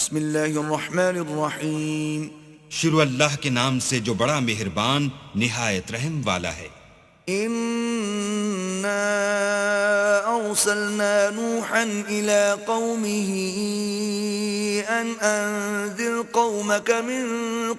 بسم اللہ الرحمن الرحیم. شروع اللہ کے نام سے جو بڑا مہربان نہایت رحم والا ہے. انا ارسلنا نوحا الى قومه ان انذر قومك من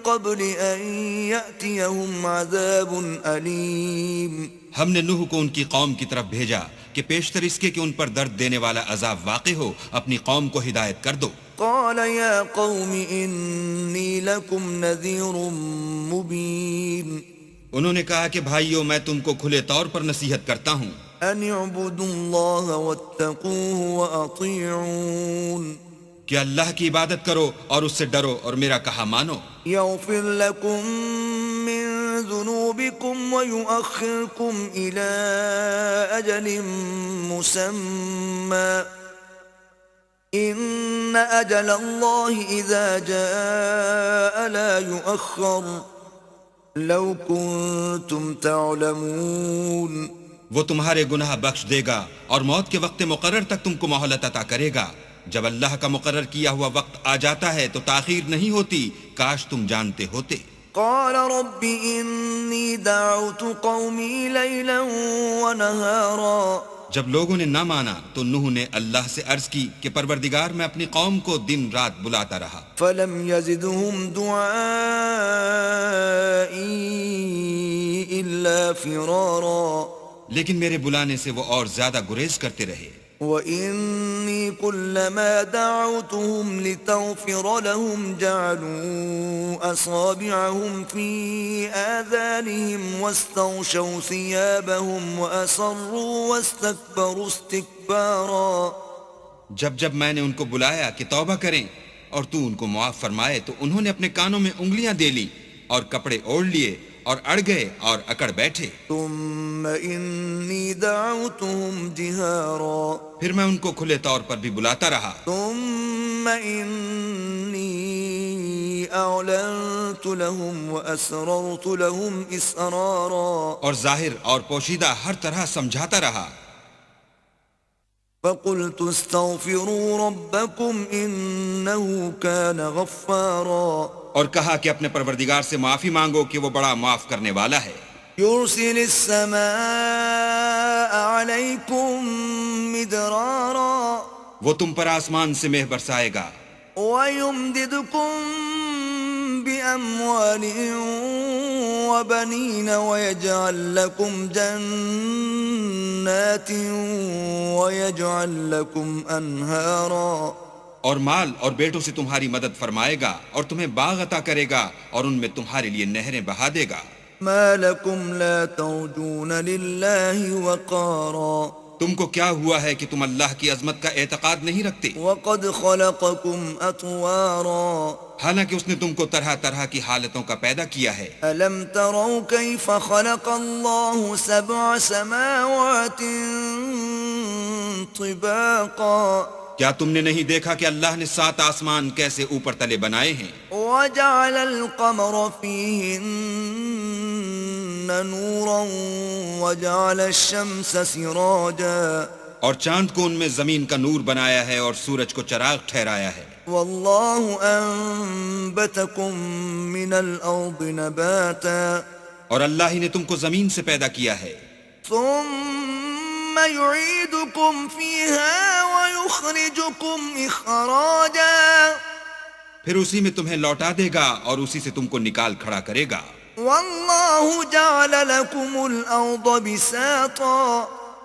قبل ان يأتيهم عذاب علیم. ہم نے نوح کو ان کی قوم کی طرف بھیجا کہ پیشتر اس کے کہ ان پر درد دینے والا عذاب واقع ہو اپنی قوم کو ہدایت کر دو. قال يا قوم انی لکم نذیر مبین. انہوں نے کہا کہ بھائیو میں تم کو کھلے طور پر نصیحت کرتا ہوں ان اعبدوا اللہ واتقوه واطیعون. کہ اللہ کی عبادت کرو اور اس سے ڈرو اور میرا کہا مانو. یغفر لکم من ذنوبکم ویؤخرکم الى اجل مسمى ان اجل اللہ اذا جاء لا یؤخر لو کنتم تعلمون. وہ تمہارے گناہ بخش دے گا اور موت کے وقت مقرر تک تم کو مہلت عطا کرے گا. جب اللہ کا مقرر کیا ہوا وقت آ جاتا ہے تو تاخیر نہیں ہوتی، کاش تم جانتے ہوتے. قال رب انی دعوت قومی لیلا ونہارا. جب لوگوں نے نہ مانا تو نوح نے اللہ سے عرض کی کہ پروردگار میں اپنی قوم کو دن رات بلاتا رہا. فلم یزدہم دعائی الا فرارا. لیکن میرے بلانے سے وہ اور زیادہ گریز کرتے رہے. وَإِنِّي كُلَّمَا دَعَوْتُهُمْ لِتَغْفِرَ لَهُمْ جَعَلُوا أَصَابِعَهُمْ فِي آذَانِهِمْ وَاسْتَغْشَوْا ثِيَابَهُمْ وَأَصَرُّوا وَاسْتَكْبَرُوا اسْتِكْبَارًا. جب میں نے ان کو بلایا کہ توبہ کریں اور تو ان کو معاف فرمائے تو انہوں نے اپنے کانوں میں انگلیاں دے لی اور کپڑے اوڑھ لیے اور اڑ گئے اور اکڑ بیٹھے. ثُمَّ إِنِّي دَعَوْتُهُمْ جِهَارًا. پھر میں ان کو کھلے طور پر بھی بلاتا رہا. ثُمَّ إِنِّي أَعْلَنْتُ لَهُمْ وَأَسْرَرْتُ لَهُمْ إِسْرَارًا. اور ظاہر اور پوشیدہ ہر طرح سمجھاتا رہا. فَقُلْتُ اسْتَغْفِرُوا رَبَّكُمْ إِنَّهُ كَانَ غَفَّارًا. اور کہا کہ اپنے پروردگار سے معافی مانگو کہ وہ بڑا معاف کرنے والا ہے. يُرْسِلِ السَّمَاءَ عَلَيْكُمْ مِدْرَارًا. وہ تم پر آسمان سے مہ برسائے گا. وَيُمْدِدْكُمْ بِأَمْوَالٍ وَبَنِينَ وَيَجْعَلْ لَكُمْ جَنَّاتٍ وَيَجْعَلْ لَكُمْ أَنْهَارًا. اور مال اور بیٹوں سے تمہاری مدد فرمائے گا اور تمہیں باغ عطا کرے گا اور ان میں تمہارے لیے نہریں بہا دے گا. ما لكم لا ترجون لله وقارا. تم کو کیا ہوا ہے کہ تم اللہ کی عظمت کا اعتقاد نہیں رکھتے؟ وقد خلقكم اطوارا. حالانکہ اس نے تم کو طرح طرح کی حالتوں کا پیدا کیا ہے. الم تروا كيف خلق الله 7 سماوات طباقا. کیا تم نے نہیں دیکھا کہ اللہ نے 7 آسمان کیسے اوپر تلے بنائے ہیں؟ وجعل القمر فيهن نورا وجعل الشمس سراجا. اور چاند کو ان میں زمین کا نور بنایا ہے اور سورج کو چراغ ٹھہرایا ہے. واللہ انبتکم من الارض نباتا. اور اللہ ہی نے تم کو زمین سے پیدا کیا ہے. ثم يعيدكم فيها ويخرجكم اخراجا. پھر اسی میں تمہیں لوٹا دے گا اور اسی سے تم کو نکال کھڑا کرے گا. واللہ جعل لكم الارض بساطا.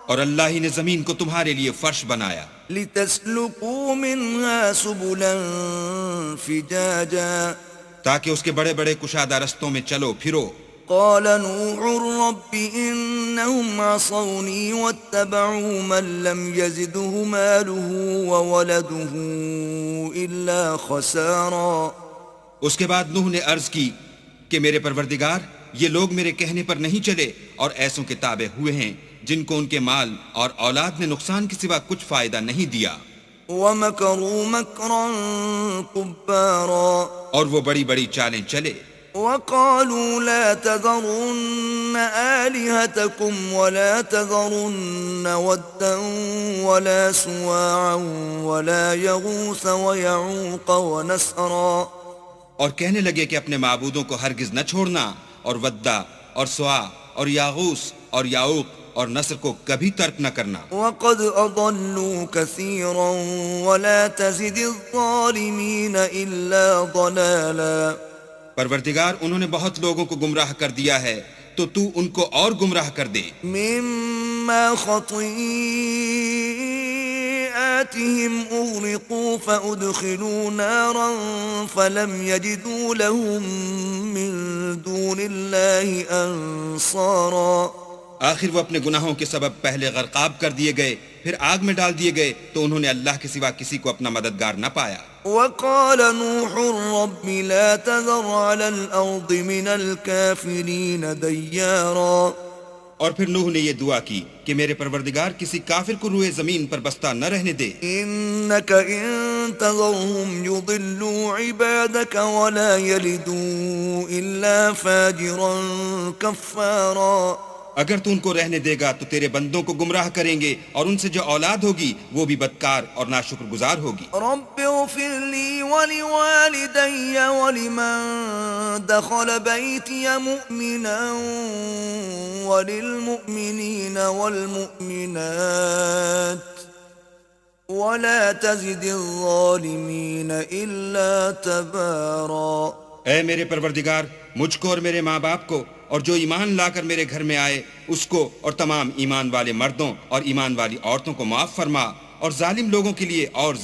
اور اللہ ہی نے زمین کو تمہارے لیے فرش بنایا. لتسلكوا منها سبلا فجاجا. تاکہ اس کے بڑے بڑے کشادہ رستوں میں چلو پھرو. قال نوح رب انهم عصوني واتبعوا من لم يزده ماله وولده الا خسارا. اس کے بعد نوح نے عرض کی کہ میرے پروردگار یہ لوگ میرے کہنے پر نہیں چلے اور ایسوں کے تابع ہوئے ہیں جن کو ان کے مال اور اولاد نے نقصان کے سوا کچھ فائدہ نہیں دیا. وَمَكَرُوا مَكْرًا كُبَّارًا. اور وہ بڑی بڑی چالیں چلے. وقالوا لا تذرن آلهتكم ولا تذرن ودا ولا سواعا ولا يغوث ويعوق ونسرا، اور کہنے لگے کہ اپنے معبودوں کو ہرگز نہ چھوڑنا، اور ودا اور سوا اور یاغوس اور یاؤق اور نصر کو کبھی ترک نہ کرنا۔ وقد أضلوا كثيرا ولا تزد الظالمين إلا ضلالا۔ پروردگار انہوں نے بہت لوگوں کو گمراہ کر دیا ہے، تو تو ان کو اور گمراہ کر دے۔ مما خطيئاتهم أغرقوا فأدخلوا نارا فلم يجدوا لهم من دون الله أنصارا۔ آخر وہ اپنے گناہوں کے سبب پہلے غرقاب کر دیے گئے، پھر آگ میں ڈال دیے گئے، تو انہوں نے اللہ کے سوا کسی کو اپنا مددگار نہ پایا۔ وقال نوح رب لا تذر على الأرض من الكافرين ديارا۔ اور پھر نوح نے یہ دعا کی کہ میرے پروردگار کسی کافر کو روئے زمین پر بستہ نہ رہنے دے۔ إنك إن تذرهم يضلوا عبادك ولا يلدوا إلا فاجرا كفارا۔ اگر تو ان کو رہنے دے گا تو تیرے بندوں کو گمراہ کریں گے، اور ان سے جو اولاد ہوگی وہ بھی بدکار اور ناشکر گزار ہوگی۔ رب اغفر لي ولوالدي ولمن دخل بيتي مؤمنا وللمؤمنين والمؤمنات ولا تزد الظالمين إلا تبارا۔ اے میرے پروردگار، مجھ کو اور میرے ماں باپ کو اور جو ایمان لا کر میرے گھر میں آئے اس کو اور تمام ایمان والے مردوں اور ایمان والی عورتوں کو معاف فرما، اور ظالم لوگوں کے لیے اور